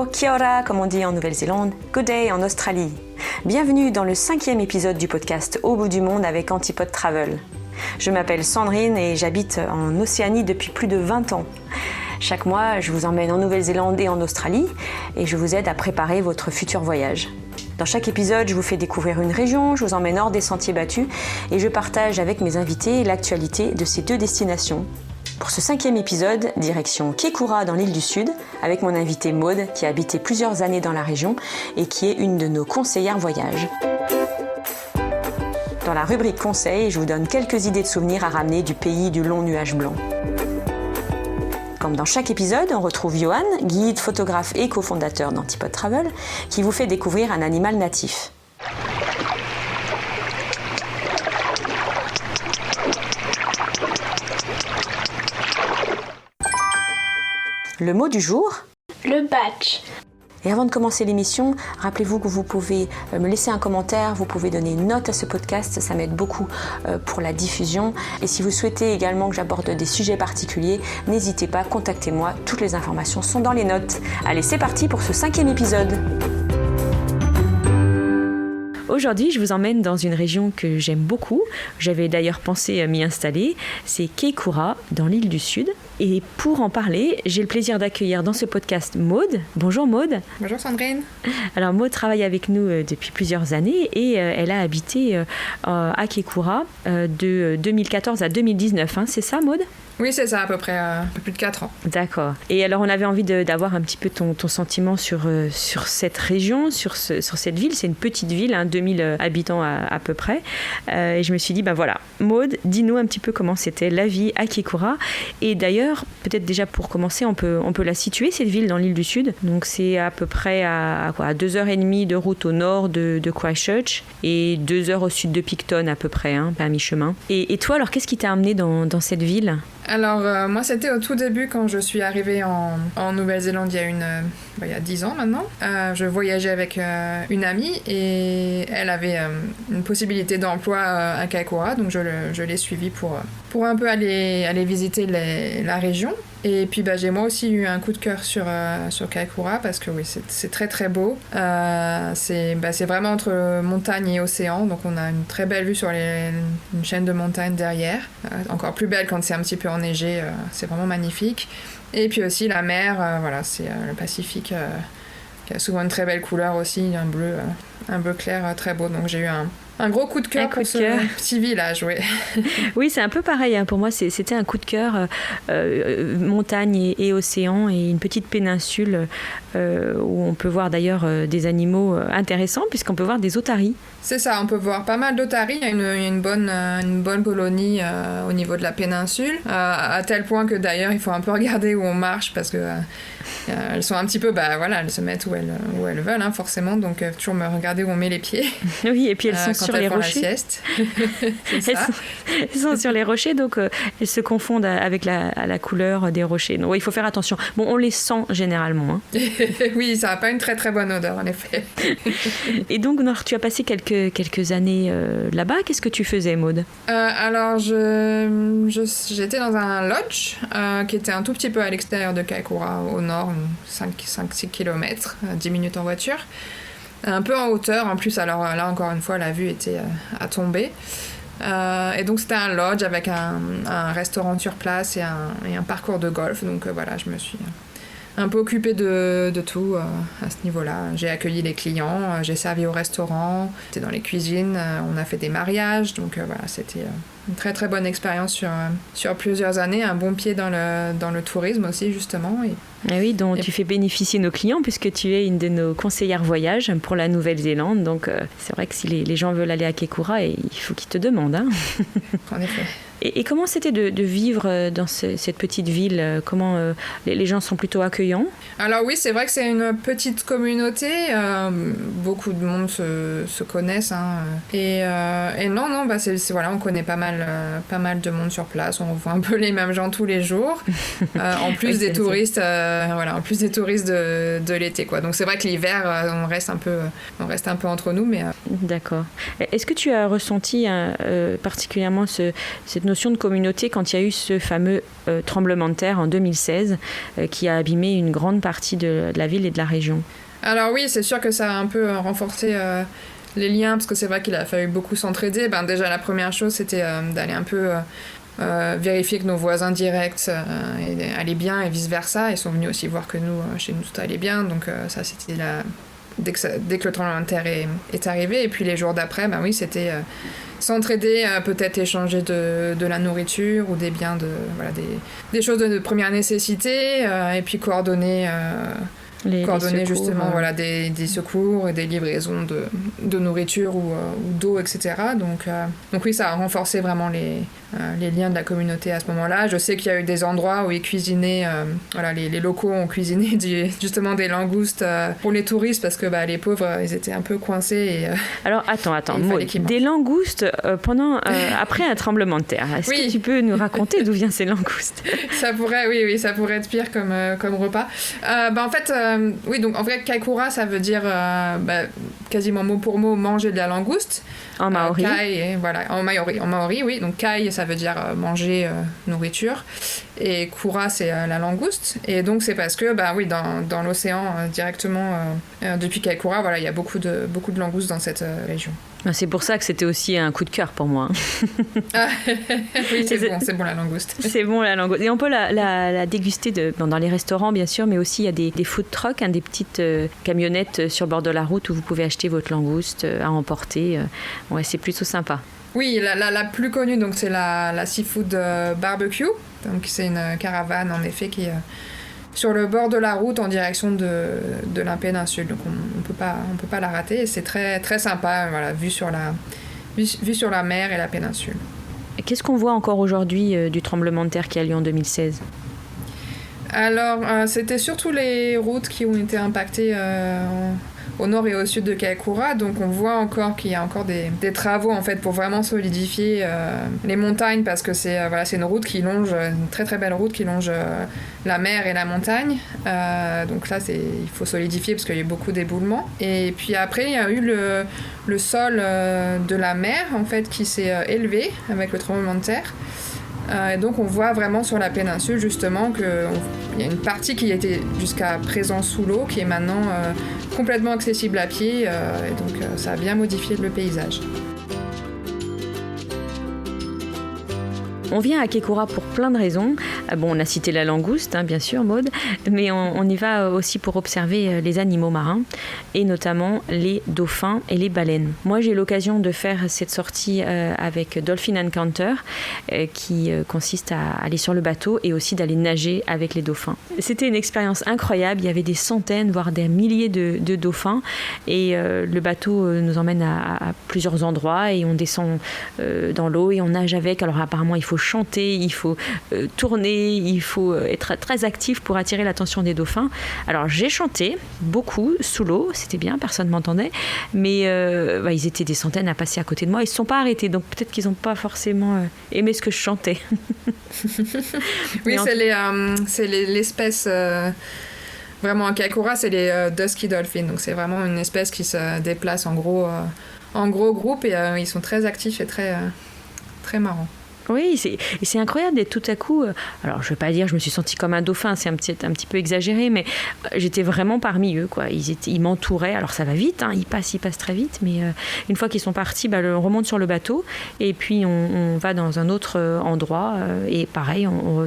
Bonjour, kia ora, comme on dit en Nouvelle-Zélande, good day en Australie. Bienvenue dans le 5e épisode du podcast Au bout du monde avec Antipode Travel. Je m'appelle Sandrine et j'habite en Océanie depuis plus de 20 ans. Chaque mois, je vous emmène en Nouvelle-Zélande et en Australie et je vous aide à préparer votre futur voyage. Dans chaque épisode, je vous fais découvrir une région, je vous emmène hors des sentiers battus et je partage avec mes invités l'actualité de ces deux destinations. Pour ce 5e épisode, direction Kaikoura dans l'île du Sud, avec mon invitée Maude, qui a habité plusieurs années dans la région et qui est une de nos conseillères voyage. Dans la rubrique conseils, je vous donne quelques idées de souvenirs à ramener du pays du long nuage blanc. Comme dans chaque épisode, on retrouve Johan, guide, photographe et cofondateur d'Antipode Travel, qui vous fait découvrir un animal natif. Le mot du jour ? Le badge. Et avant de commencer l'émission, rappelez-vous que vous pouvez me laisser un commentaire, vous pouvez donner une note à ce podcast, ça m'aide beaucoup pour la diffusion. Et si vous souhaitez également que j'aborde des sujets particuliers, n'hésitez pas, contactez-moi, toutes les informations sont dans les notes. Allez, c'est parti pour ce 5e épisode. Aujourd'hui, je vous emmène dans une région que j'aime beaucoup. J'avais d'ailleurs pensé m'y installer. C'est Kaikoura, dans l'île du Sud. Et pour en parler, j'ai le plaisir d'accueillir dans ce podcast Maude. Bonjour Maude. Bonjour Sandrine. Alors Maude travaille avec nous depuis plusieurs années et elle a habité à Kaikoura de 2014 à 2019. Hein, c'est ça Maude ? Oui, c'est ça, à peu près un peu plus de 4 ans. D'accord. Et alors, on avait envie d'avoir un petit peu ton sentiment sur cette région, sur cette ville. C'est une petite ville, 2000 habitants à peu près. Et je me suis dit, voilà, Maude, dis-nous un petit peu comment c'était la vie à Kaikoura. Et d'ailleurs, peut-être déjà pour commencer, on peut la situer, cette ville, dans l'île du Sud. Donc, c'est à peu près à 2h30 de route au nord de Christchurch et 2 heures au sud de Picton à peu près, à mi-chemin. Et toi, alors, qu'est-ce qui t'a amené dans cette ville ? Alors, moi, c'était au tout début quand je suis arrivée en Nouvelle-Zélande il y a 10 ans maintenant. Je voyageais avec une amie et elle avait une possibilité d'emploi à Kaikoura, donc je l'ai suivie pour un peu aller visiter la région. Et puis j'ai moi aussi eu un coup de cœur sur Kaikoura parce que oui, c'est très très beau. C'est vraiment entre montagne et océan, donc on a une très belle vue sur une chaîne de montagnes derrière. Encore plus belle quand c'est un petit peu enneigé, c'est vraiment magnifique. Et puis aussi la mer, c'est le Pacifique qui a souvent une très belle couleur aussi, un bleu clair très beau. Donc j'ai eu un gros coup de cœur pour ce petit village, oui. Oui, c'est un peu pareil. Pour moi, c'était un coup de cœur, montagne et océan, et une petite péninsule où on peut voir d'ailleurs des animaux intéressants, puisqu'on peut voir des otaries. C'est ça, on peut voir pas mal d'otaries. Il y a une bonne colonie au niveau de la péninsule, à tel point que d'ailleurs, il faut un peu regarder où on marche, parce que elles sont un petit peu, elles se mettent où elles veulent, forcément, donc toujours me regarder où on met les pieds. Oui, et puis elles sont sur les rochers. La sieste. C'est ça. Elles sont sur les rochers, donc elles se confondent avec la couleur des rochers. Donc il faut faire attention. Bon, on les sent généralement. Oui, ça n'a pas une très très bonne odeur, en effet. Et donc, tu as passé quelques années là-bas. Qu'est-ce que tu faisais, Maude ? Alors, j'étais dans un lodge qui était un tout petit peu à l'extérieur de Kaikoura, au nord, 5-6 km, 10 minutes en voiture. Un peu en hauteur, en plus, alors là, encore une fois, la vue était à tomber. Et donc, c'était un lodge avec un restaurant sur place et un parcours de golf. Donc, je me suis un peu occupée de tout à ce niveau-là. J'ai accueilli les clients, j'ai servi au restaurant, j'étais dans les cuisines, on a fait des mariages. Donc, c'était une très très bonne expérience sur plusieurs années, un bon pied dans le tourisme aussi, justement. Et oui, donc tu fais bénéficier nos clients puisque tu es une de nos conseillères voyage pour la Nouvelle-Zélande. Donc c'est vrai que si les gens veulent aller à Kaikoura, il faut qu'ils te demandent. En effet. Et comment c'était de vivre dans cette petite ville ? Comment les gens sont plutôt accueillants ? Alors oui, c'est vrai que c'est une petite communauté. Beaucoup de monde se connaissent. Et non, on connaît pas mal de monde sur place. On voit un peu les mêmes gens tous les jours. En plus des touristes, en plus des touristes de l'été, quoi. Donc c'est vrai que l'hiver, on reste un peu entre nous, mais D'accord. Est-ce que tu as ressenti particulièrement cette notion de communauté quand il y a eu ce fameux tremblement de terre en 2016 qui a abîmé une grande partie de la ville et de la région? Alors oui, c'est sûr que ça a un peu renforcé les liens, parce que c'est vrai qu'il a fallu beaucoup s'entraider. Déjà, la première chose, c'était d'aller un peu vérifier que nos voisins directs allaient bien et vice-versa. Ils sont venus aussi voir que nous, chez nous, tout allait bien. Donc ça, c'était dès que le tremblement de terre est arrivé. Et puis les jours d'après, oui, c'était s'entraider, peut-être échanger de la nourriture ou des biens, des choses de première nécessité, et puis coordonner secours, justement des secours et des livraisons de nourriture ou d'eau, etc. Donc oui, ça a renforcé vraiment les liens de la communauté à ce moment-là. Je sais qu'il y a eu des endroits où ils cuisinaient, les locaux ont cuisiné justement des langoustes pour les touristes, parce que les pauvres, ils étaient un peu coincés. Alors attends, Maud, des langoustes après un tremblement de terre. Est-ce que tu peux nous raconter d'où viennent ces langoustes? Ça pourrait être pire comme repas. En fait, oui, donc en vrai, Kaikoura, ça veut dire quasiment mot pour mot manger de la langouste. En maori. Kai, en maori, oui. Donc kai, ça veut dire manger nourriture. Et kura, c'est la langouste. Et donc c'est parce que, dans l'océan directement, depuis Kaikoura, il y a beaucoup de langoustes dans cette région. C'est pour ça que c'était aussi un coup de cœur pour moi. Oui, c'est bon la langouste. C'est bon la langouste. Et on peut la déguster dans les restaurants, bien sûr, mais aussi il y a des food trucks, des petites camionnettes sur le bord de la route où vous pouvez acheter votre langouste à emporter. Ouais, c'est plutôt sympa. Oui, la plus connue, donc, c'est la Seafood Barbecue. Donc c'est une caravane, en effet, qui est sur le bord de la route en direction de la péninsule. Donc on peut pas la rater. Et c'est très, très sympa, vue sur la mer et la péninsule. Et qu'est-ce qu'on voit encore aujourd'hui du tremblement de terre qui a lieu en 2016 ? Alors, c'était surtout les routes qui ont été impactées au nord et au sud de Kaikoura. Donc on voit encore qu'il y a encore des travaux, en fait, pour vraiment solidifier les montagnes, parce que c'est une route qui longe, une très très belle route qui longe la mer et la montagne. Donc là, il faut solidifier parce qu'il y a eu beaucoup d'éboulements. Et puis après, il y a eu le sol de la mer, en fait, qui s'est élevé avec le tremblement de terre. Et donc on voit vraiment sur la péninsule, justement, qu'il y a une partie qui était jusqu'à présent sous l'eau, qui est maintenant complètement accessible à pied, et donc ça a bien modifié le paysage. On vient à Kaikoura pour plein de raisons. On a cité la langouste, bien sûr, Maud, mais on y va aussi pour observer les animaux marins, et notamment les dauphins et les baleines. Moi, j'ai eu l'occasion de faire cette sortie avec Dolphin Encounter, qui consiste à aller sur le bateau et aussi d'aller nager avec les dauphins. C'était une expérience incroyable. Il y avait des centaines, voire des milliers de dauphins, et le bateau nous emmène à plusieurs endroits, et on descend dans l'eau et on nage avec. Alors apparemment, il faut chanter, il faut tourner, il faut être très actif pour attirer l'attention des dauphins. Alors j'ai chanté beaucoup sous l'eau, c'était bien, personne ne m'entendait, mais ils étaient des centaines à passer à côté de moi, ils ne se sont pas arrêtés, donc peut-être qu'ils n'ont pas forcément aimé ce que je chantais. Oui, c'est l'espèce... Vraiment, à Kaikoura, c'est les Dusky Dolphins, donc c'est vraiment une espèce qui se déplace en gros groupe, et ils sont très actifs et très, très marrants. Oui, c'est incroyable d'être tout à coup... alors, je ne vais pas dire je me suis sentie comme un dauphin, c'est un petit peu exagéré, mais j'étais vraiment parmi eux, quoi. Ils m'entouraient. Alors, ça va vite, ils passent très vite, mais une fois qu'ils sont partis, on remonte sur le bateau, et puis on va dans un autre endroit, et pareil, on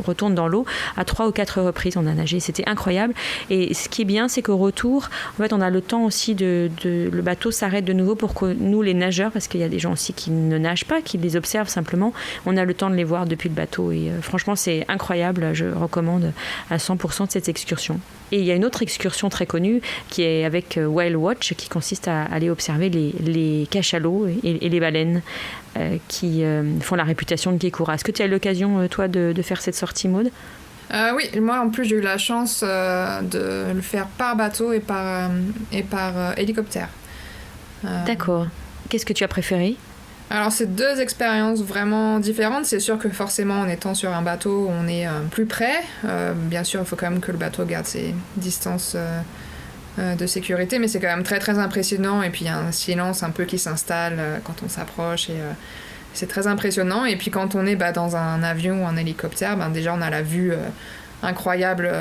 retourne dans l'eau à 3 ou 4 reprises. On a nagé, c'était incroyable. Et ce qui est bien, c'est qu'au retour, en fait, on a le temps aussi le bateau s'arrête de nouveau pour que nous, les nageurs, parce qu'il y a des gens aussi qui ne nagent pas, qui les observent simplement, on a le temps de les voir depuis le bateau, et franchement c'est incroyable. Je recommande à 100% de cette excursion. Et il y a une autre excursion très connue qui est avec Whale Watch, qui consiste à aller observer les cachalots et les baleines qui font la réputation de Kaikoura. Est-ce que tu as eu l'occasion, toi, de faire cette sortie, Maud ? Oui, moi en plus j'ai eu la chance de le faire par bateau et par hélicoptère. D'accord. Qu'est-ce que tu as préféré ? Alors c'est deux expériences vraiment différentes. C'est sûr que forcément en étant sur un bateau on est plus près. Bien sûr il faut quand même que le bateau garde ses distances de sécurité, mais c'est quand même très très impressionnant, et puis il y a un silence un peu qui s'installe quand on s'approche, et c'est très impressionnant. Et puis quand on est dans un avion ou un hélicoptère, déjà on a la vue incroyable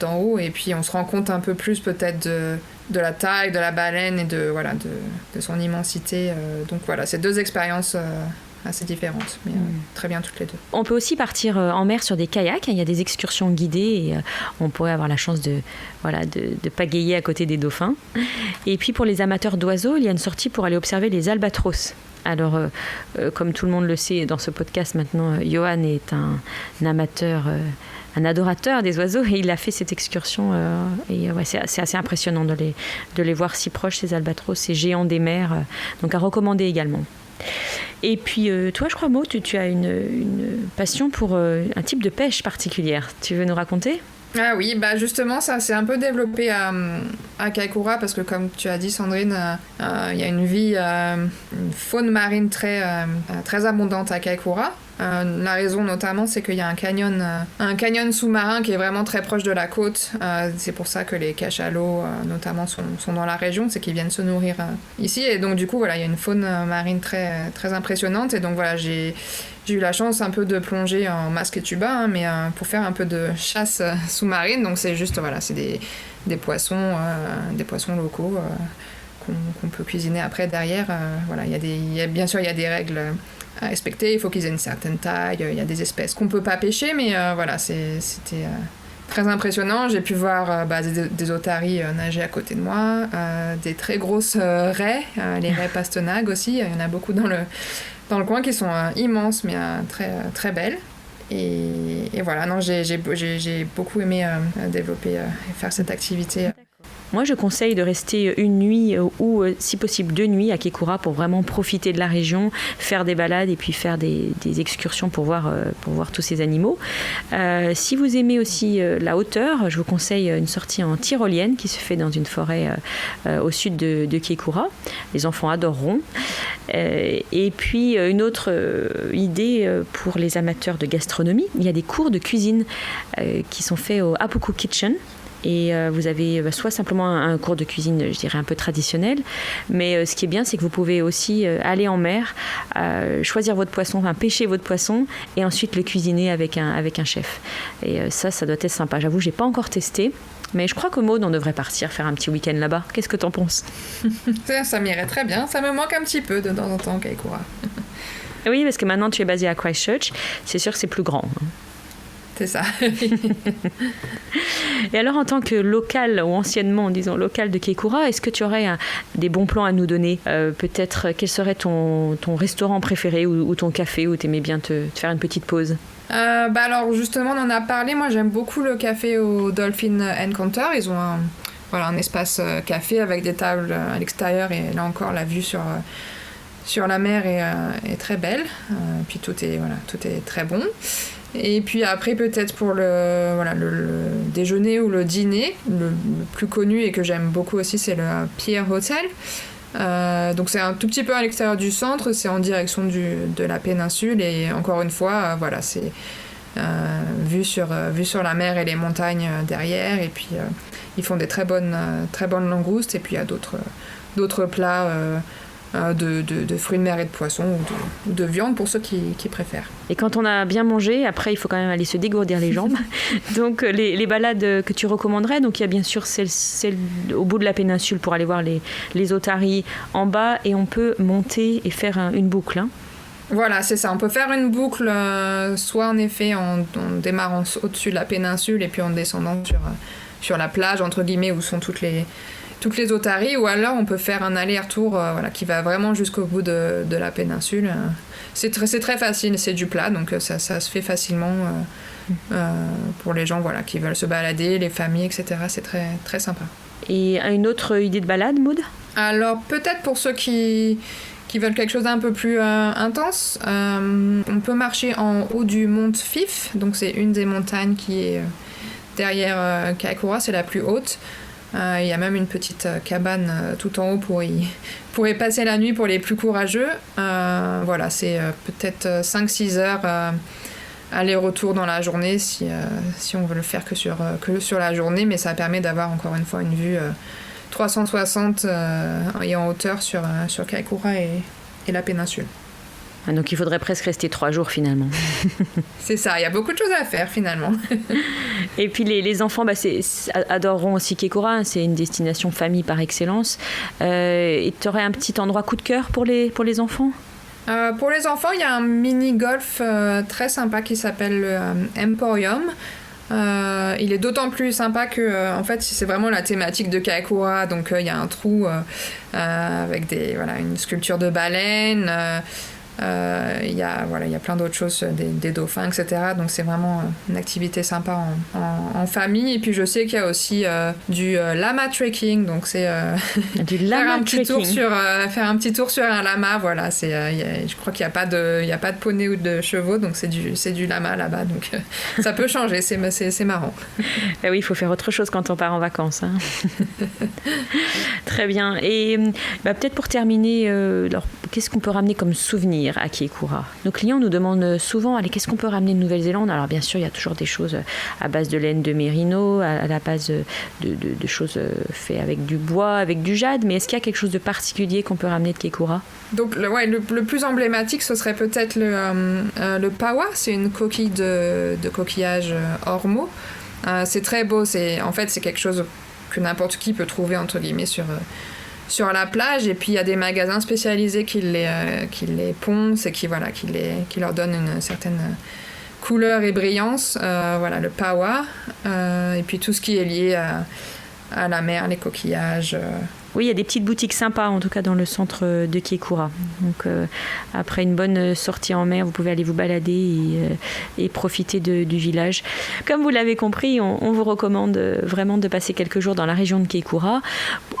d'en haut, et puis on se rend compte un peu plus peut-être de la taille de la baleine et de son immensité. Donc voilà, c'est 2 expériences assez différentes, mais très bien toutes les 2. On peut aussi partir en mer sur des kayaks. Il y a des excursions guidées et on pourrait avoir la chance de pagayer à côté des dauphins. Et puis pour les amateurs d'oiseaux, il y a une sortie pour aller observer les albatros. Alors, comme tout le monde le sait dans ce podcast maintenant, Johan est un amateur, un adorateur des oiseaux, et il a fait cette excursion. C'est assez impressionnant de les voir si proches, ces albatros, ces géants des mers. Donc à recommander également. Et puis toi, je crois, Maud, tu as une passion pour un type de pêche particulière. Tu veux nous raconter ? Ah oui, justement, ça s'est un peu développé à Kaikoura, parce que comme tu as dit, Sandrine, il y a une faune marine très abondante à Kaikoura. La raison notamment, c'est qu'il y a un canyon sous-marin qui est vraiment très proche de la côte. C'est pour ça que les cachalots notamment sont dans la région, c'est qu'ils viennent se nourrir ici. Et donc du coup, voilà, il y a une faune marine très, très impressionnante. Et donc voilà, j'ai eu la chance un peu de plonger en masque et tuba, mais pour faire un peu de chasse sous-marine. Donc c'est juste, voilà, c'est des poissons locaux qu'on peut cuisiner après derrière. Voilà, bien sûr, il y a des règles à respecter. Il faut qu'ils aient une certaine taille. Il y a des espèces qu'on peut pas pêcher, mais voilà, c'était très impressionnant. J'ai pu voir des otaries nager à côté de moi, des très grosses raies, les raies pastenagues aussi. Il y en a beaucoup dans le coin qui sont immenses, mais très, très belles. Et voilà, non, j'ai beaucoup aimé développer et faire cette activité. Moi, je conseille de rester une nuit ou, si possible, 2 nuits à Kaikoura pour vraiment profiter de la région, faire des balades et puis faire des excursions pour voir tous ces animaux. Si vous aimez aussi la hauteur, je vous conseille une sortie en tyrolienne qui se fait dans une forêt au sud de Kaikoura. Les enfants adoreront. Et puis, une autre idée pour les amateurs de gastronomie, il y a des cours de cuisine qui sont faits au Apuku Kitchen. Et vous avez soit simplement un cours de cuisine, je dirais, un peu traditionnel, mais ce qui est bien, c'est que vous pouvez aussi aller en mer, choisir votre poisson, pêcher votre poisson, et ensuite le cuisiner avec un chef. Et ça doit être sympa. J'avoue, je n'ai pas encore testé, mais je crois que Maud, on devrait partir faire un petit week-end là-bas. Qu'est-ce que tu en penses ? Ça m'irait très bien. Ça me manque un petit peu de temps en temps, Kaikoura. Oui, parce que maintenant, tu es basée à Christchurch. C'est sûr que c'est plus grand. C'est ça. Et alors, en tant que local, ou anciennement, disons, local de Kaikoura, est-ce que tu aurais des bons plans à nous donner ? Peut-être, quel serait ton restaurant préféré ou ton café où tu aimais bien te faire une petite pause ? Alors, justement, on en a parlé. Moi, j'aime beaucoup le café au Dolphin Encounter. Ils ont un espace café avec des tables à l'extérieur. Et là encore, la vue sur la mer est très belle. Puis tout est très bon. Et puis après, peut-être pour le déjeuner ou le dîner, le plus connu et que j'aime beaucoup aussi, c'est le Pier Hotel. Donc c'est un tout petit peu à l'extérieur du centre, c'est en direction de la péninsule, et encore une fois, c'est vue sur la mer et les montagnes derrière. Et puis ils font des très bonnes langoustes, et puis il y a d'autres plats de fruits de mer et de poissons, ou de viande pour ceux qui préfèrent. Et quand on a bien mangé, après il faut quand même aller se dégourdir les jambes. Donc les balades que tu recommanderais, donc il y a bien sûr celle au bout de la péninsule pour aller voir les otaries en bas, et on peut monter et faire une boucle. Voilà, c'est ça. On peut faire une boucle, soit en effet en démarrant au-dessus de la péninsule et puis en descendant sur la plage, entre guillemets, où sont toutes les otaries, ou alors on peut faire un aller-retour qui va vraiment jusqu'au bout de la péninsule. C'est très facile, c'est du plat, donc ça se fait facilement pour les gens qui veulent se balader, les familles, etc. C'est très, très sympa. Et une autre idée de balade, Maud ? Alors peut-être pour ceux qui veulent quelque chose d'un peu plus intense, on peut marcher en haut du mont Fife, donc c'est une des montagnes qui est derrière Kaikoura, c'est la plus haute. Il y a même une petite cabane tout en haut pour y passer la nuit pour les plus courageux. C'est peut-être 5-6 heures aller-retour dans la journée si on veut le faire que sur la journée, mais ça permet d'avoir encore une fois une vue 360 et en hauteur sur Kaikoura et la péninsule. Donc il faudrait presque rester 3 jours finalement. C'est ça, il y a beaucoup de choses à faire finalement. Et puis les enfants adoreront aussi Kaikoura, c'est une destination famille par excellence. Et tu aurais un petit endroit coup de cœur pour les enfants ? Pour les enfants, il y a un mini-golf très sympa qui s'appelle le Emporium. Il est d'autant plus sympa que en fait c'est vraiment la thématique de Kaikoura, donc il y a un trou avec une sculpture de baleine. Il y a plein d'autres choses, des dauphins, etc. Donc c'est vraiment une activité sympa en famille. Et puis je sais qu'il y a aussi du lama trekking, donc c'est du lama faire un petit tour sur un lama. Voilà, je crois qu'il n'y a pas de poney ou de chevaux, donc c'est du lama là-bas. Donc ça peut changer, c'est marrant. Ben oui, il faut faire autre chose quand on part en vacances. Hein. Très bien. Et peut-être pour terminer, alors, qu'est-ce qu'on peut ramener comme souvenir à Kaikoura ? Nos clients nous demandent souvent, allez, qu'est-ce qu'on peut ramener de Nouvelle-Zélande ? Alors bien sûr, il y a toujours des choses à base de laine de mérino, à la base de choses faites avec du bois, avec du jade, mais est-ce qu'il y a quelque chose de particulier qu'on peut ramener de Kaikoura ? Donc le plus emblématique, ce serait peut-être le pawa, c'est une coquille de coquillage ormeau. C'est très beau, c'est quelque chose que n'importe qui peut trouver entre guillemets sur la plage, et puis il y a des magasins spécialisés qui les poncent et qui leur donnent une certaine couleur et brillance. Le pawa, et puis tout ce qui est lié à la mer, les coquillages. Oui, il y a des petites boutiques sympas, en tout cas dans le centre de Kaikoura. Donc, après une bonne sortie en mer, vous pouvez aller vous balader et profiter du village. Comme vous l'avez compris, on vous recommande vraiment de passer quelques jours dans la région de Kaikoura.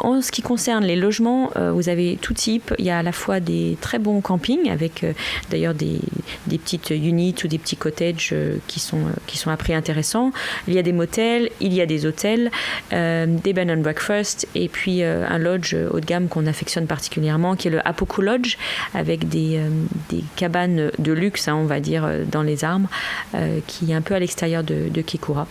En ce qui concerne les logements, vous avez tout type. Il y a à la fois des très bons campings, avec d'ailleurs des petites units ou des petits cottages qui sont à prix intéressant. Il y a des motels, il y a des hôtels, des bed and breakfast, et puis un lodge haut de gamme qu'on affectionne particulièrement, qui est le Hapuku Lodge, avec des cabanes de luxe, on va dire, dans les arbres, qui est un peu à l'extérieur de Kaikoura.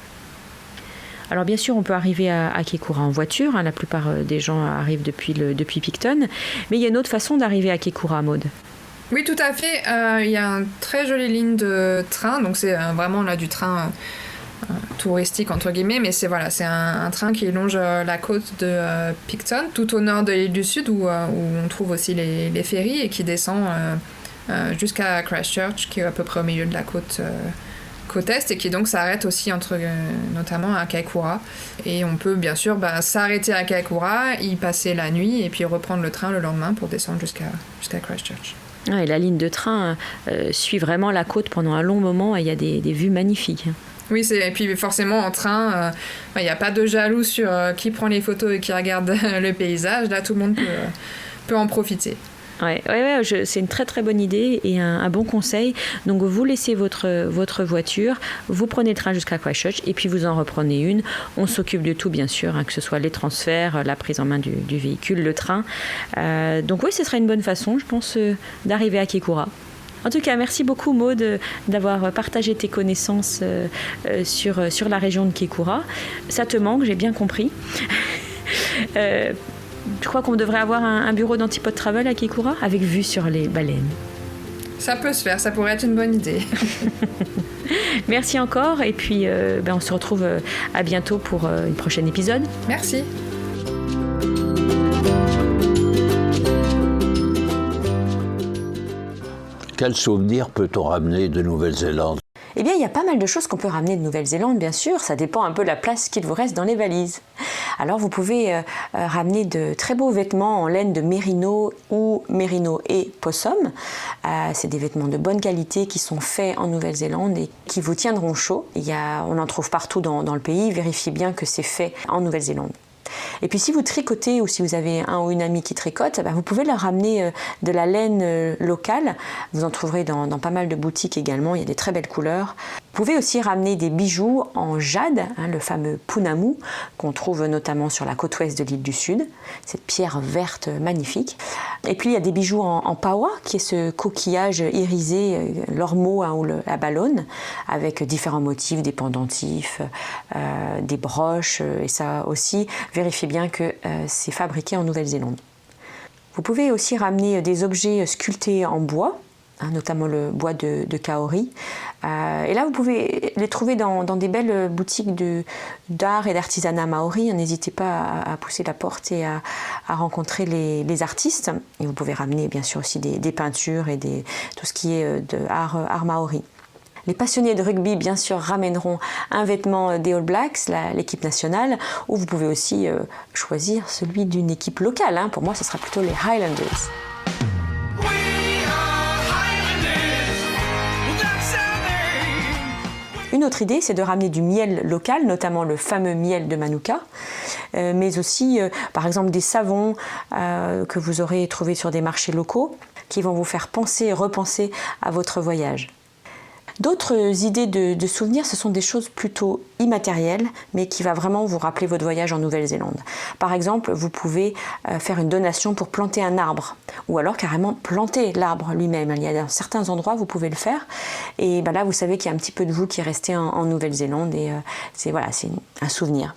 Alors bien sûr, on peut arriver à Kaikoura en voiture, la plupart des gens arrivent depuis Picton, mais il y a une autre façon d'arriver à Kaikoura, Maud. Oui, tout à fait. Il y a une très jolie ligne de train, donc c'est vraiment là du train touristique entre guillemets, mais c'est un train qui longe la côte de Picton, tout au nord de l'île du Sud, où on trouve aussi les ferries, et qui descend jusqu'à Christchurch, qui est à peu près au milieu de la côte est, et qui donc s'arrête aussi notamment à Kaikoura. Et on peut bien sûr s'arrêter à Kaikoura, y passer la nuit, et puis reprendre le train le lendemain pour descendre jusqu'à Christchurch. Et la ligne de train suit vraiment la côte pendant un long moment, et il y a des vues magnifiques. Oui, et puis forcément en train, il n'y a pas de jaloux sur qui prend les photos et qui regarde le paysage. Là, tout le monde peut en profiter. Ouais, c'est une très très bonne idée et un bon conseil. Donc vous laissez votre voiture, vous prenez le train jusqu'à Christchurch, et puis vous en reprenez une. On s'occupe de tout, bien sûr, que ce soit les transferts, la prise en main du véhicule, le train. Donc oui, ce serait une bonne façon, je pense, d'arriver à Kaikoura. En tout cas, merci beaucoup Maud d'avoir partagé tes connaissances sur la région de Kaikoura. Ça te manque, j'ai bien compris. Je crois qu'on devrait avoir un bureau d'Antipode Travel à Kaikoura avec vue sur les baleines. Ça peut se faire, ça pourrait être une bonne idée. Merci encore, et puis on se retrouve à bientôt pour un prochain épisode. Merci. Quel souvenir peut-on ramener de Nouvelle-Zélande ? Eh bien, il y a pas mal de choses qu'on peut ramener de Nouvelle-Zélande, bien sûr. Ça dépend un peu de la place qu'il vous reste dans les valises. Alors, vous pouvez ramener de très beaux vêtements en laine de mérino ou mérino et possum. C'est des vêtements de bonne qualité qui sont faits en Nouvelle-Zélande et qui vous tiendront chaud. On en trouve partout dans le pays. Vérifiez bien que c'est fait en Nouvelle-Zélande. Et puis si vous tricotez, ou si vous avez un ou une amie qui tricote, vous pouvez leur ramener de la laine locale. Vous en trouverez dans pas mal de boutiques également, il y a des très belles couleurs. Vous pouvez aussi ramener des bijoux en jade, le fameux punamu, qu'on trouve notamment sur la côte ouest de l'île du Sud, cette pierre verte magnifique. Et puis il y a des bijoux en pawa, qui est ce coquillage irisé, l'ormeau ou la ballonne, avec différents motifs, des pendentifs, des broches, et ça aussi, vérifiez bien que c'est fabriqué en Nouvelle-Zélande. Vous pouvez aussi ramener des objets sculptés en bois, notamment le bois de kaori. Et là, vous pouvez les trouver dans des belles boutiques d'art et d'artisanat maori. N'hésitez pas à pousser la porte et à rencontrer les artistes. Et vous pouvez ramener bien sûr aussi des peintures et tout ce qui est de art maori. Les passionnés de rugby, bien sûr, ramèneront un vêtement des All Blacks, l'équipe nationale, ou vous pouvez aussi choisir celui d'une équipe locale. Pour moi, ce sera plutôt les Highlanders. Une autre idée, c'est de ramener du miel local, notamment le fameux miel de Manuka, mais aussi, par exemple, des savons que vous aurez trouvés sur des marchés locaux qui vont vous faire penser et repenser à votre voyage. D'autres idées de souvenirs, ce sont des choses plutôt immatérielles, mais qui va vraiment vous rappeler votre voyage en Nouvelle-Zélande. Par exemple, vous pouvez faire une donation pour planter un arbre, ou alors carrément planter l'arbre lui-même. Il y a certains endroits où vous pouvez le faire, et là vous savez qu'il y a un petit peu de vous qui est resté en Nouvelle-Zélande, et c'est un souvenir.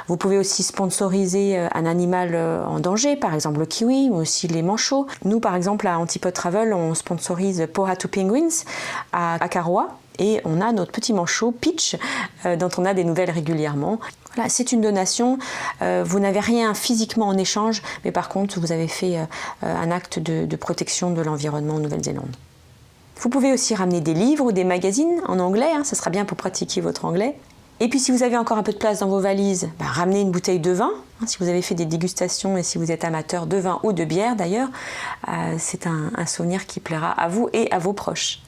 Vous pouvez aussi sponsoriser un animal en danger, par exemple le kiwi, ou aussi les manchots. Nous, par exemple, à Antipode Travel, on sponsorise Pohatu Penguins à Karoa, et on a notre petit manchot Peach, dont on a des nouvelles régulièrement. Voilà, c'est une donation, vous n'avez rien physiquement en échange, mais par contre vous avez fait un acte de protection de l'environnement en Nouvelle-Zélande. Vous pouvez aussi ramener des livres ou des magazines en anglais, ça sera bien pour pratiquer votre anglais. Et puis si vous avez encore un peu de place dans vos valises, ramenez une bouteille de vin. Si vous avez fait des dégustations et si vous êtes amateur de vin ou de bière d'ailleurs, c'est un souvenir qui plaira à vous et à vos proches.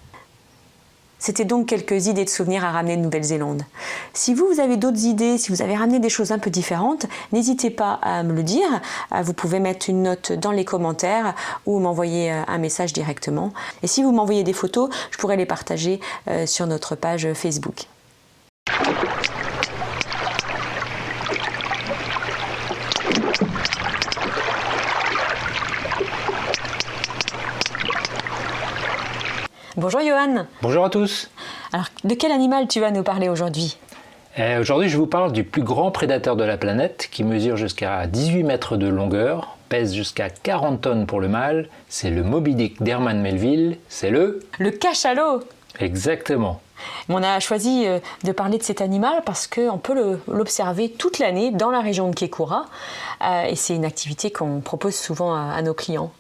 C'était donc quelques idées de souvenirs à ramener de Nouvelle-Zélande. Si vous avez d'autres idées, si vous avez ramené des choses un peu différentes, n'hésitez pas à me le dire. Vous pouvez mettre une note dans les commentaires ou m'envoyer un message directement. Et si vous m'envoyez des photos, je pourrai les partager sur notre page Facebook. Bonjour Johan. Bonjour à tous. Alors, de quel animal tu vas nous parler aujourd'hui ? Aujourd'hui, je vous parle du plus grand prédateur de la planète qui mesure jusqu'à 18 mètres de longueur, pèse jusqu'à 40 tonnes pour le mâle. C'est le Moby Dick d'Herman Melville, c'est le cachalot. Exactement. On a choisi de parler de cet animal parce qu'on peut l'observer toute l'année dans la région de Kekura et c'est une activité qu'on propose souvent à nos clients.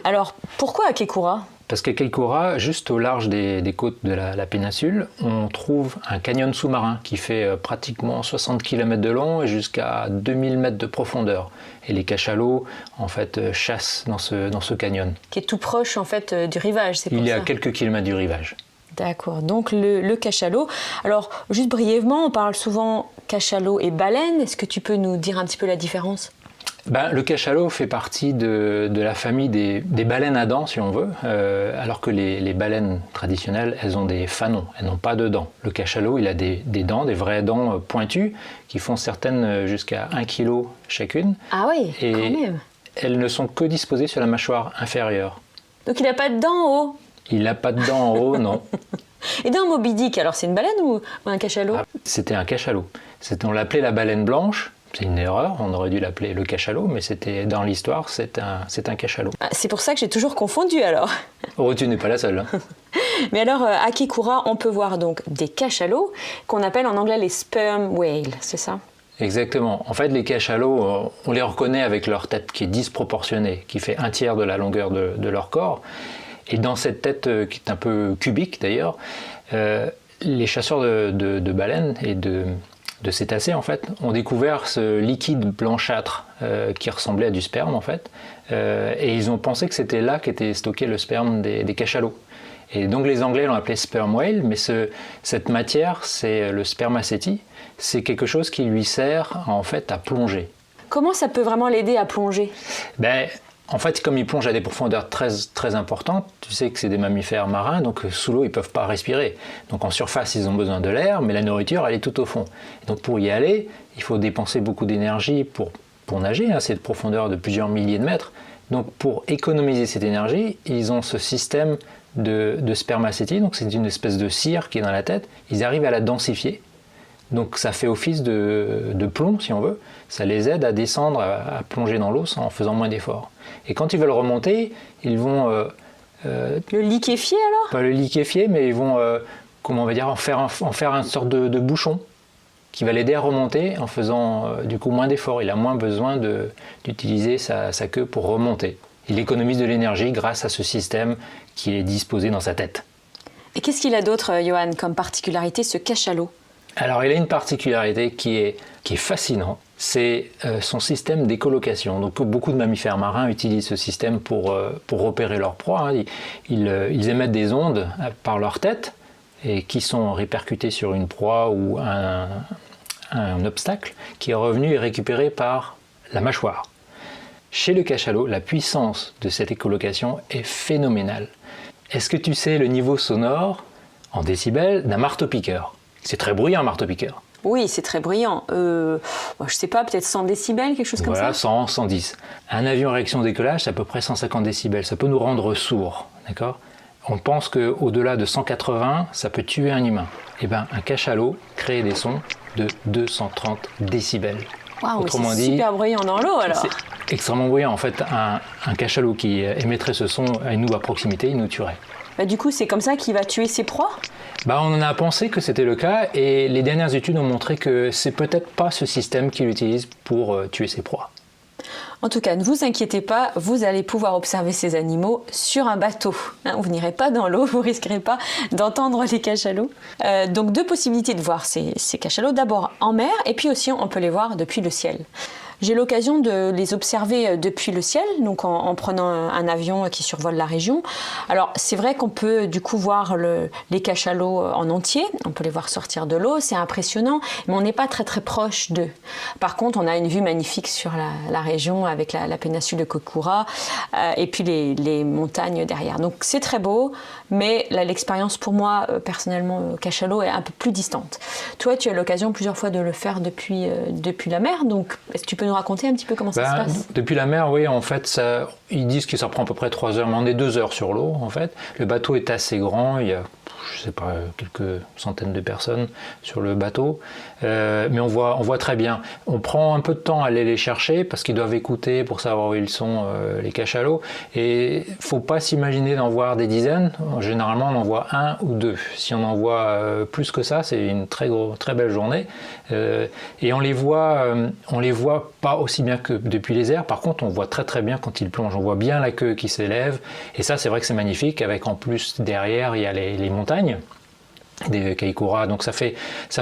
Alors, pourquoi à Kekura ? Parce qu'à Kekura, juste au large des côtes de la péninsule, on trouve un canyon sous-marin qui fait pratiquement 60 km de long et jusqu'à 2000 mètres de profondeur. Et les cachalots, en fait, chassent dans ce canyon. Qui est tout proche, en fait, du rivage, c'est pour ça. Il est à quelques kilomètres du rivage. D'accord, donc le cachalot. Alors, juste brièvement, on parle souvent cachalot et baleine. Est-ce que tu peux nous dire un petit peu la différence ? Le cachalot fait partie de la famille des baleines à dents, si on veut, alors que les baleines traditionnelles, elles ont des fanons, elles n'ont pas de dents. Le cachalot, il a des dents, des vraies dents pointues, qui font certaines jusqu'à 1 kg chacune. Ah oui, et quand même. Elles ne sont que disposées sur la mâchoire inférieure. Donc il n'a pas de dents en haut ? Il n'a pas de dents en haut, non. Et dans Moby Dick, alors c'est une baleine ou un cachalot ? C'était un cachalot. On l'appelait la baleine blanche. C'est une erreur, on aurait dû l'appeler le cachalot, mais dans l'histoire, c'est un cachalot. C'est pour ça que j'ai toujours confondu alors. Oh, tu n'es pas la seule. Mais alors, à Kekura, on peut voir donc des cachalots qu'on appelle en anglais les sperm whales, c'est ça ? Exactement. En fait, les cachalots, on les reconnaît avec leur tête qui est disproportionnée, qui fait 1/3 de la longueur de leur corps. Et dans cette tête qui est un peu cubique d'ailleurs, les chasseurs de baleines et de cétacés en fait ont découvert ce liquide blanchâtre qui ressemblait à du sperme en fait, et ils ont pensé que c'était là qu'était stocké le sperme des cachalots. Et donc les Anglais l'ont appelé sperm whale, mais cette matière, c'est le spermaceti, c'est quelque chose qui lui sert en fait à plonger. Comment ça peut vraiment l'aider à plonger ? En fait, comme ils plongent à des profondeurs très, très importantes, tu sais que c'est des mammifères marins, donc sous l'eau, ils ne peuvent pas respirer. Donc en surface, ils ont besoin de l'air, mais la nourriture, elle est tout au fond. Et donc pour y aller, il faut dépenser beaucoup d'énergie pour nager, hein, cette profondeur de plusieurs milliers de mètres. Donc pour économiser cette énergie, ils ont ce système de spermacétie, donc c'est une espèce de cire qui est dans la tête. Ils arrivent à la densifier. Donc ça fait office de plomb, si on veut. Ça les aide à descendre, à plonger dans l'eau en faisant moins d'efforts. Et quand ils veulent remonter, ils vont... le liquéfier alors ? Pas le liquéfier, mais ils vont, comment on va dire, en faire une sorte de bouchon qui va l'aider à remonter en faisant du coup moins d'efforts. Il a moins besoin d'utiliser sa queue pour remonter. Il économise de l'énergie grâce à ce système qui est disposé dans sa tête. Et qu'est-ce qu'il a d'autre, Johan, comme particularité, ce cachalot ? Alors, il a une particularité qui est fascinante, c'est son système d'écolocation. Donc, beaucoup de mammifères marins utilisent ce système pour repérer leur proie. Hein. Ils émettent des ondes par leur tête et qui sont répercutées sur une proie ou un obstacle qui est revenu et récupéré par la mâchoire. Chez le cachalot, la puissance de cette écolocation est phénoménale. Est-ce que tu sais le niveau sonore en décibels d'un marteau-piqueur ? C'est très bruyant, un marteau-piqueur. Oui, c'est très bruyant. Je sais pas, peut-être 100 décibels, quelque chose comme ça ? Voilà, 100, 110. Un avion réaction décollage, c'est à peu près 150 décibels. Ça peut nous rendre sourds, d'accord ? On pense qu'au-delà de 180, ça peut tuer un humain. Eh bien, un cachalot crée des sons de 230 décibels. Waouh, c'est super bruyant dans l'eau alors. C'est extrêmement bruyant. En fait, un cachalot qui émettrait ce son à nous à proximité, il nous tuerait. Bah, du coup, c'est comme ça qu'il va tuer ses proies ? On a pensé que c'était le cas et les dernières études ont montré que c'est peut-être pas ce système qu'il utilise pour tuer ses proies. En tout cas, ne vous inquiétez pas, vous allez pouvoir observer ces animaux sur un bateau. Vous n'irez pas dans l'eau, vous risquerez pas d'entendre les cachalots. Donc 2 possibilités de voir ces cachalots. D'abord en mer et puis aussi on peut les voir depuis le ciel. J'ai l'occasion de les observer depuis le ciel, donc en prenant un avion qui survole la région. Alors c'est vrai qu'on peut du coup voir les cachalots en entier, on peut les voir sortir de l'eau, c'est impressionnant, mais on n'est pas très très proche d'eux. Par contre, on a une vue magnifique sur la région avec la péninsule de Kokura et puis les montagnes derrière. Donc c'est très beau, mais l'expérience pour moi personnellement cachalot est un peu plus distante. Toi, tu as l'occasion plusieurs fois de le faire depuis la mer, donc est-ce que tu peux nous raconter un petit peu comment ça se passe ? Depuis la mer, oui, en fait, ils disent que ça prend à peu près 3 heures, mais on est 2 heures sur l'eau, en fait. Le bateau est assez grand, il y a, je sais pas, quelques centaines de personnes sur le bateau, mais on voit très bien. On prend un peu de temps à aller les chercher, parce qu'ils doivent écouter pour savoir où ils sont, les cachalots, et il ne faut pas s'imaginer d'en voir des dizaines. Généralement, on en voit 1 ou 2. Si on en voit plus que ça, c'est une très belle journée. Et on les voit pas aussi bien que depuis les airs. Par contre, on voit très très bien quand ils plongent. On voit bien la queue qui s'élève. Et ça, c'est vrai que c'est magnifique. Avec en plus derrière, il y a les montagnes des Kaikoura. Donc ça fait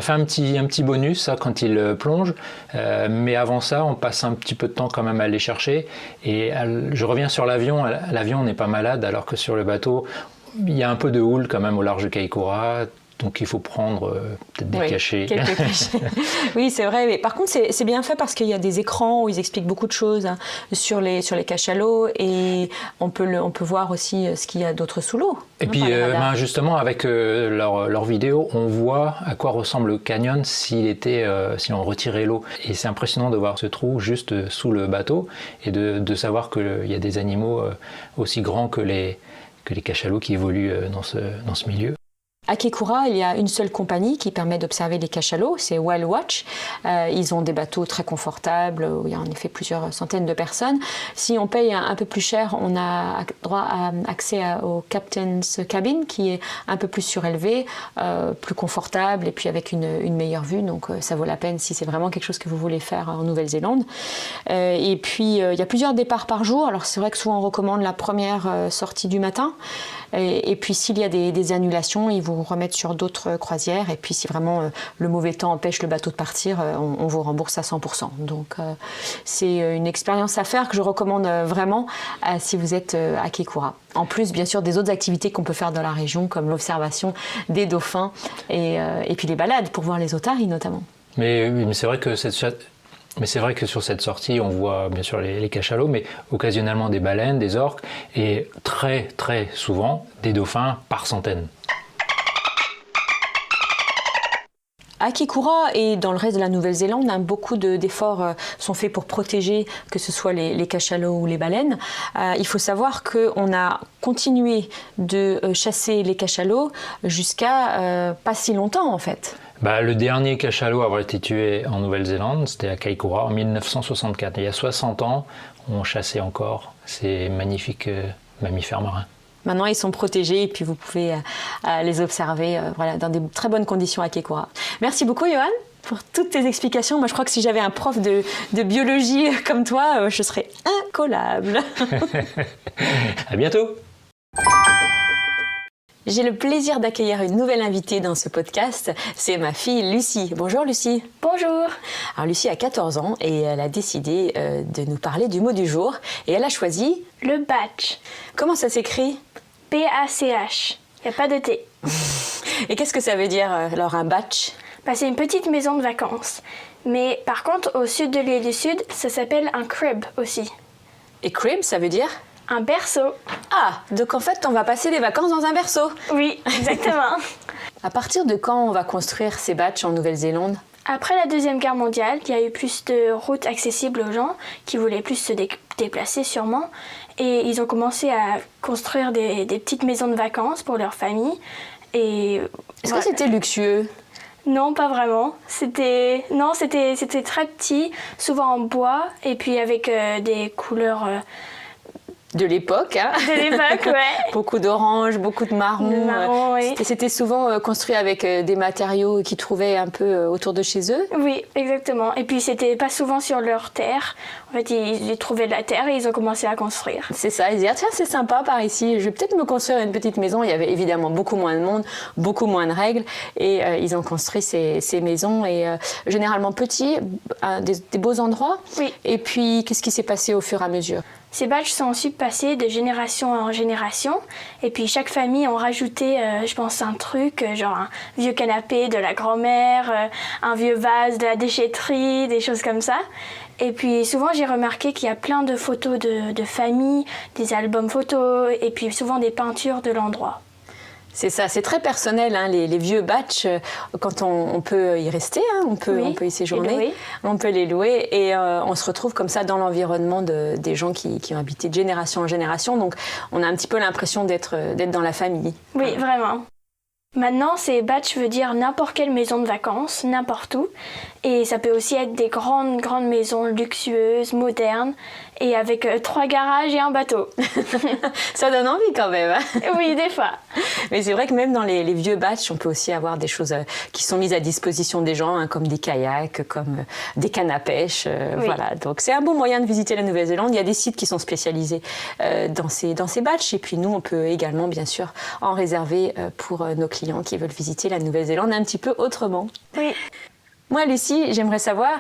un petit bonus ça quand ils plongent. Mais avant ça, on passe un petit peu de temps quand même à les chercher. Et je reviens sur l'avion. L'avion, on n'est pas malade, alors que sur le bateau, il y a un peu de houle quand même au large de Kaikoura. Donc il faut prendre peut-être des cachets. Quelques cachets. Oui, c'est vrai. Mais par contre, c'est bien fait parce qu'il y a des écrans où ils expliquent beaucoup de choses sur les cachalots et on peut voir aussi ce qu'il y a d'autre sous l'eau. Et puis justement, avec leur vidéo, on voit à quoi ressemble le canyon si on retirait l'eau. Et c'est impressionnant de voir ce trou juste sous le bateau et de savoir qu'il y a des animaux aussi grands que les cachalots qui évoluent dans ce milieu. À Kaikoura, il y a une seule compagnie qui permet d'observer les cachalots, c'est Whale Watch. Ils ont des bateaux très confortables, où il y a en effet plusieurs centaines de personnes. Si on paye un peu plus cher, on a droit à accès au Captain's Cabin, qui est un peu plus surélevé, plus confortable, et puis avec une meilleure vue. Donc ça vaut la peine si c'est vraiment quelque chose que vous voulez faire en Nouvelle-Zélande. Et puis il y a plusieurs départs par jour. Alors c'est vrai que souvent on recommande la première sortie du matin. Et puis s'il y a des annulations, ils vous remettent sur d'autres croisières. Et puis si vraiment le mauvais temps empêche le bateau de partir, on vous rembourse à 100%. Donc c'est une expérience à faire que je recommande vraiment si vous êtes à Kaikoura. En plus, bien sûr, des autres activités qu'on peut faire dans la région, comme l'observation des dauphins et puis les balades pour voir les otaries notamment. Mais c'est vrai que Mais c'est vrai que sur cette sortie, on voit bien sûr les cachalots, mais occasionnellement des baleines, des orques et très très souvent des dauphins par centaines. À Kekura et dans le reste de la Nouvelle-Zélande, beaucoup d'efforts sont faits pour protéger que ce soit les cachalots ou les baleines. Il faut savoir qu'on a continué de chasser les cachalots jusqu'à pas si longtemps en fait. Le dernier cachalot à avoir été tué en Nouvelle-Zélande, c'était à Kaikoura en 1964. Il y a 60 ans, on chassait encore ces magnifiques mammifères marins. Maintenant, ils sont protégés et puis vous pouvez les observer dans des très bonnes conditions à Kekura. Merci beaucoup, Johan, pour toutes tes explications. Moi, je crois que si j'avais un prof de biologie comme toi, je serais incollable. À bientôt. J'ai le plaisir d'accueillir une nouvelle invitée dans ce podcast. C'est ma fille Lucie. Bonjour Lucie. Bonjour. Alors Lucie a 14 ans et elle a décidé de nous parler du mot du jour. Et elle a choisi... Le batch. Comment ça s'écrit ? B-A-C-H. Il n'y a pas de T. Et qu'est-ce que ça veut dire alors un batch ? C'est une petite maison de vacances. Mais par contre, au sud de l'île du Sud, ça s'appelle un crib aussi. Et crib, ça veut dire ? Un berceau. Ah, donc en fait, on va passer des vacances dans un berceau. Oui, exactement. À partir de quand on va construire ces batchs en Nouvelle-Zélande ? Après la Deuxième Guerre mondiale, il y a eu plus de routes accessibles aux gens qui voulaient plus se déplacer sûrement. Et ils ont commencé à construire des petites maisons de vacances pour leur famille. Est-ce que c'était luxueux ? Non, pas vraiment. C'était très petit, souvent en bois, et puis avec des couleurs... De l'époque, hein. De l'époque, ouais. Beaucoup d'orange, beaucoup de marron. Oui. C'était souvent construit avec des matériaux qu'ils trouvaient un peu autour de chez eux. Oui, exactement. Et puis, c'était pas souvent sur leur terre. En fait, ils trouvaient de la terre et ils ont commencé à construire. C'est ça. Ils disaient, tiens, c'est sympa par ici. Je vais peut-être me construire une petite maison. Il y avait évidemment beaucoup moins de monde, beaucoup moins de règles. Et ils ont construit ces maisons. Et généralement petits, des beaux endroits. Oui. Et puis, qu'est-ce qui s'est passé au fur et à mesure ? Ces batchs sont ensuite passés de génération en génération. Et puis chaque famille a rajouté, je pense, un truc, genre un vieux canapé de la grand-mère, un vieux vase de la déchetterie, des choses comme ça. Et puis souvent j'ai remarqué qu'il y a plein de photos de famille, des albums photos et puis souvent des peintures de l'endroit. C'est ça, c'est très personnel, hein, les vieux batchs, quand on peut y rester, hein, on peut y séjourner, on peut les louer et on se retrouve comme ça dans l'environnement des gens qui ont habité de génération en génération, donc on a un petit peu l'impression d'être dans la famille. Oui, vraiment. Maintenant, ces batchs veut dire n'importe quelle maison de vacances, n'importe où. Et ça peut aussi être des grandes maisons luxueuses, modernes, et avec 3 garages et un bateau. Ça donne envie quand même. Hein. Oui, des fois. Mais c'est vrai que même dans les vieux batchs, on peut aussi avoir des choses qui sont mises à disposition des gens, hein, comme des kayaks, comme des cannes à pêche. Oui. Voilà. Donc c'est un bon moyen de visiter la Nouvelle-Zélande. Il y a des sites qui sont spécialisés dans ces batchs. Et puis nous, on peut également, bien sûr, en réserver pour nos clients qui veulent visiter la Nouvelle-Zélande un petit peu autrement. Oui. Moi, Lucie, j'aimerais savoir,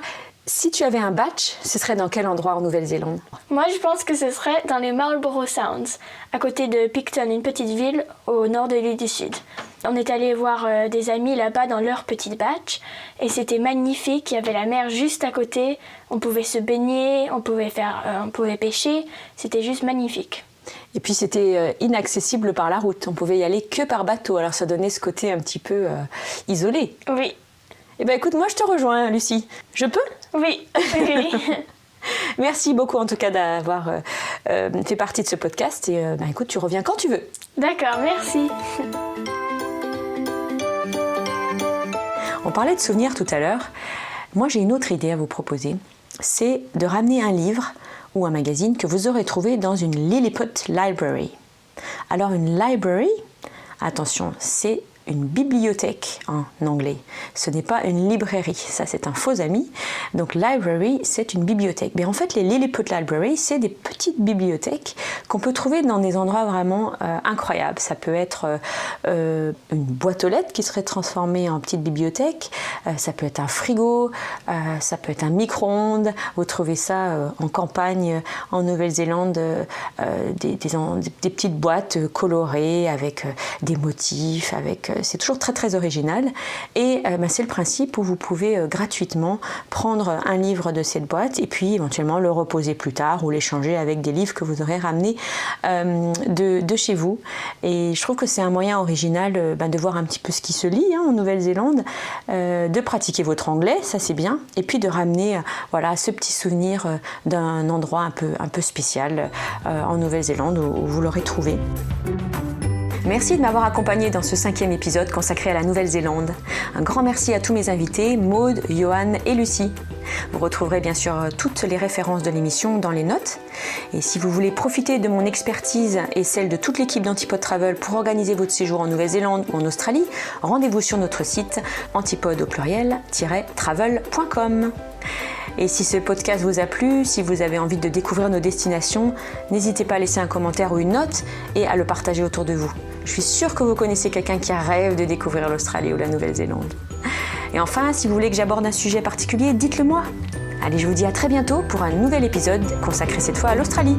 si tu avais un batch, ce serait dans quel endroit en Nouvelle-Zélande ? Moi, je pense que ce serait dans les Marlborough Sounds, à côté de Picton, une petite ville au nord de l'île du Sud. On est allé voir des amis là-bas dans leur petite batch, et c'était magnifique. Il y avait la mer juste à côté, on pouvait se baigner, on pouvait pêcher, c'était juste magnifique. Et puis c'était inaccessible par la route, on pouvait y aller que par bateau, alors ça donnait ce côté un petit peu isolé. Oui. Eh bien écoute, moi je te rejoins Lucie, je peux ? Oui. Merci beaucoup en tout cas d'avoir fait partie de ce podcast et écoute, tu reviens quand tu veux. D'accord, merci. On parlait de souvenirs tout à l'heure, moi j'ai une autre idée à vous proposer, c'est de ramener un livre ou un magazine que vous aurez trouvé dans une Lilliput Library. Alors une library, attention, c'est une bibliothèque en anglais. Ce n'est pas une librairie, ça c'est un faux ami. Donc library, c'est une bibliothèque. Mais en fait, les Lilliput Library, c'est des petites bibliothèques qu'on peut trouver dans des endroits vraiment incroyables. Ça peut être une boîte aux lettres qui serait transformée en petite bibliothèque, ça peut être un frigo, ça peut être un micro-ondes. Vous trouvez ça en campagne, en Nouvelle-Zélande, des petites boîtes colorées avec des motifs, avec c'est toujours très très original. Et c'est le principe où vous pouvez gratuitement prendre un livre de cette boîte et puis éventuellement le reposer plus tard ou l'échanger avec des livres que vous aurez ramenés de chez vous. Et je trouve que c'est un moyen original de voir un petit peu ce qui se lit en Nouvelle-Zélande, de pratiquer votre anglais, ça c'est bien, et puis de ramener ce petit souvenir d'un endroit un peu spécial en Nouvelle-Zélande où vous l'aurez trouvé. Merci de m'avoir accompagné dans ce 5e épisode consacré à la Nouvelle-Zélande. Un grand merci à tous mes invités, Maude, Johan et Lucie. Vous retrouverez bien sûr toutes les références de l'émission dans les notes. Et si vous voulez profiter de mon expertise et celle de toute l'équipe d'Antipode Travel pour organiser votre séjour en Nouvelle-Zélande ou en Australie, rendez-vous sur notre site antipode-travel.com. Et si ce podcast vous a plu, si vous avez envie de découvrir nos destinations, n'hésitez pas à laisser un commentaire ou une note et à le partager autour de vous. Je suis sûre que vous connaissez quelqu'un qui rêve de découvrir l'Australie ou la Nouvelle-Zélande. Et enfin, si vous voulez que j'aborde un sujet particulier, dites-le moi. Allez, je vous dis à très bientôt pour un nouvel épisode consacré cette fois à l'Australie.